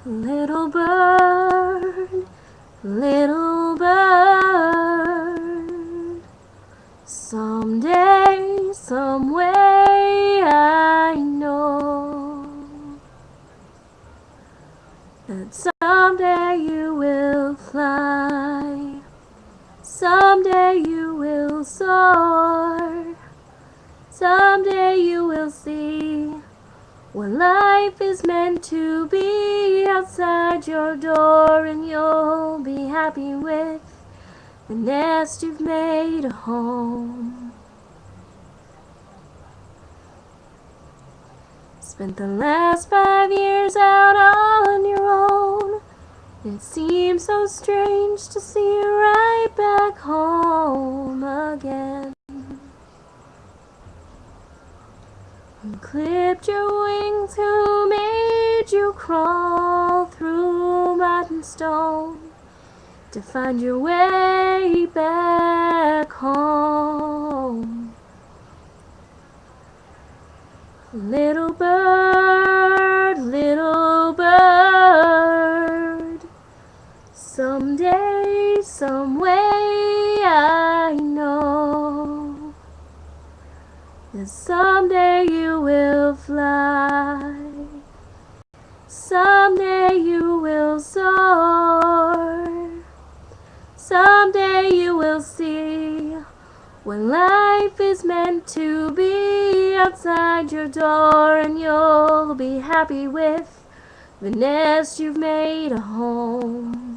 Little bird, little bird, someday, some way I know that someday you will fly, someday you will soar, someday you will see what life is meant to be outside your door, and you'll be happy with the nest you've made a home. Spent the last 5 years out on your own. It seems so strange to see you right back home again. Who clipped your wings? Who made you crawl through mud and stone to find your way back home? Little bird, someday, some way I know that someday you will fly, someday you will soar, someday you will see what life is meant to be outside your door, and you'll be happy with the nest you've made a home.